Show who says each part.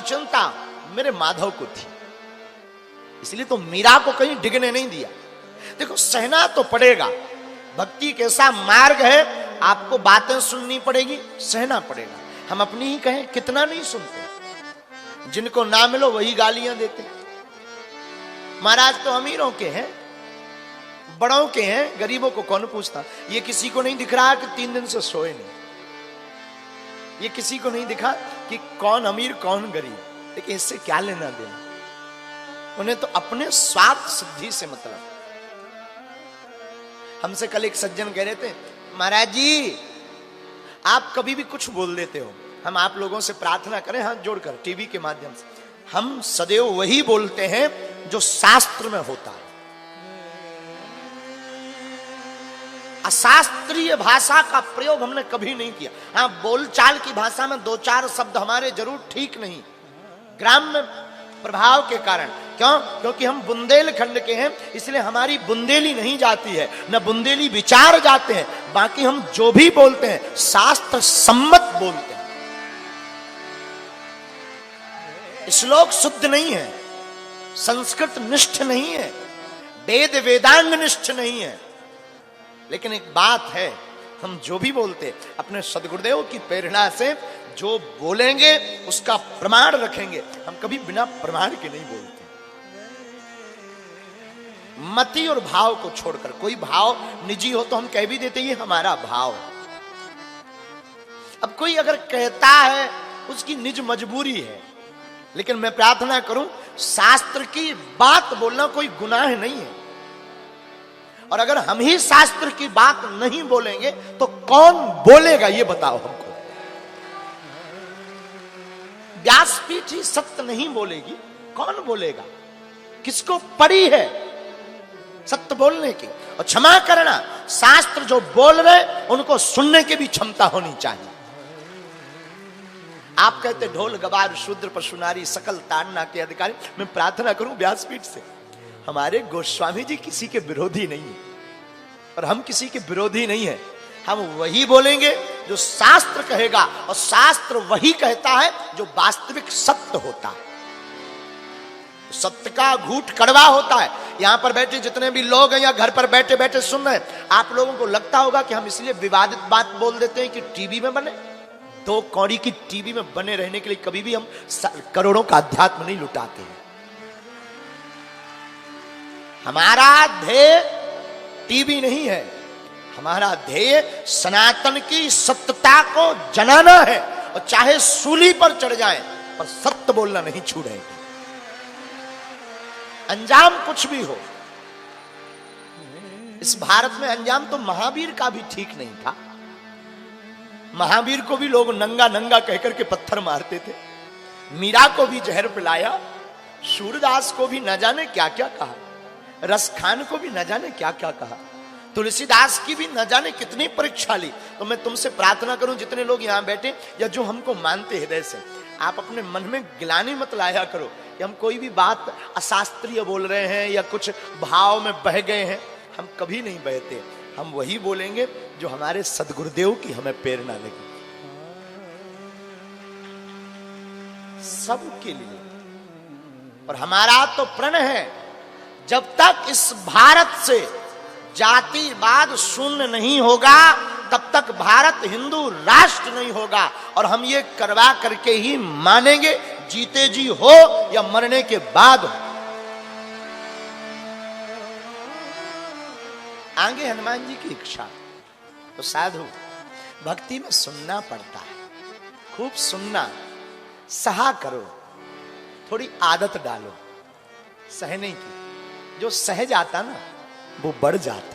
Speaker 1: चिंता मेरे माधव को थी, इसलिए तो मीरा को कहीं डिगने नहीं दिया। देखो सहना तो पड़ेगा, भक्ति कैसा मार्ग है, आपको बातें सुननी पड़ेगी, सहना पड़ेगा। हम अपनी ही कहें कितना नहीं सुनते, जिनको ना मिलो वही गालियां देते। महाराज तो अमीरों के हैं, बड़ों के हैं, गरीबों को कौन पूछता। ये किसी को नहीं दिख रहा कि 3 दिन से सोए नहीं, ये किसी को नहीं दिखा कि कौन अमीर कौन गरीब, लेकिन इससे क्या लेना देना, उन्हें तो अपने स्वार्थ सिद्धि से मतलब। हमसे कल एक सज्जन कह रहे थे, महाराज जी आप कभी भी कुछ बोल देते हो, हम आप लोगों से प्रार्थना करें हाथ जोड़कर टीवी के माध्यम से, हम सदैव वही बोलते हैं जो शास्त्र में होता है। अशास्त्रीय भाषा का प्रयोग हमने कभी नहीं किया। हाँ, बोलचाल की भाषा में 2-4 शब्द हमारे जरूर ठीक नहीं, ग्राम्य प्रभाव के कारण। क्यों? क्योंकि हम बुंदेलखंड के हैं, इसलिए हमारी बुंदेली नहीं जाती है, न बुंदेली विचार जाते हैं। बाकी हम जो भी बोलते हैं शास्त्र सम्मत बोलते हैं। श्लोक शुद्ध नहीं है, संस्कृत निष्ठ नहीं है, वेद वेदांग निष्ठ नहीं है। लेकिन एक बात है, हम जो भी बोलते अपने सदगुरुदेव की प्रेरणा से जो बोलेंगे उसका प्रमाण रखेंगे, हम कभी बिना प्रमाण के नहीं बोलते। मति और भाव को छोड़कर, कोई भाव निजी हो तो हम कह भी देते ये हमारा भाव है। अब कोई अगर कहता है उसकी निज मजबूरी है, लेकिन मैं प्रार्थना करूं शास्त्र की बात बोलना कोई गुनाह नहीं है। और अगर हम ही शास्त्र की बात नहीं बोलेंगे तो कौन बोलेगा ये बताओ हमको। व्यासपीठ ही सत्य नहीं बोलेगी, कौन बोलेगा? किसको पड़ी है सत्य बोलने की? और क्षमा करना, शास्त्र जो बोल रहे उनको सुनने की भी क्षमता होनी चाहिए। आप कहते ढोल गवार शूद्र पशु नारी सकल ताड़ना के अधिकारी। मैं प्रार्थना करूं व्यासपीठ से, हमारे गोस्वामी जी किसी के विरोधी नहीं है और हम किसी के विरोधी नहीं है। हम वही बोलेंगे जो शास्त्र कहेगा, और शास्त्र वही कहता है जो वास्तविक सत्य होता है। सत्य का घूंट कड़वा होता है। यहां पर बैठे जितने भी लोग हैं या घर पर बैठे बैठे सुन रहे हैं, आप लोगों को लगता होगा कि हम इसलिए विवादित बात बोल देते हैं कि टीवी में बने। 2 कौड़ी की टीवी में बने रहने के लिए कभी भी हम करोड़ों का अध्यात्म नहीं लुटाते हैं। हमारा ध्येय टीवी नहीं है, हमारा ध्येय सनातन की सत्यता को जनाना है। और चाहे सूली पर चढ़ जाए पर सत्य बोलना नहीं छोड़ेंगे, अंजाम कुछ भी हो। इस भारत में अंजाम तो महावीर का भी ठीक नहीं था। महावीर को भी लोग नंगा नंगा कहकर के पत्थर मारते थे, मीरा को भी जहर पिलाया, सूरदास को भी न जाने क्या क्या कहा, रसखान को भी न जाने क्या क्या कहा, तुलसीदास की भी न जाने कितनी परीक्षा ली। तो मैं तुमसे प्रार्थना करूं, जितने लोग यहां बैठे या जो हमको मानते हृदय से, आप अपने मन में गिलानी मत लाया करो कि हम कोई भी बात अशास्त्रीय बोल रहे हैं या कुछ भाव में बह गए हैं। हम कभी नहीं बहते, हम वही बोलेंगे जो हमारे सदगुरुदेव की हमें प्रेरणा लगी, सबके लिए। और हमारा तो प्रण है, जब तक इस भारत से जातिवाद शून्य नहीं होगा तब तक भारत हिंदू राष्ट्र नहीं होगा। और हम ये करवा करके ही मानेंगे, जीते जी हो या मरने के बाद हो। आगे हनुमान जी की इच्छा तो साधु भक्ति में सुनना पड़ता है, खूब सुनना, सहा करो, थोड़ी आदत डालो सहने की। जो सह जाता ना वो बढ़ जाता।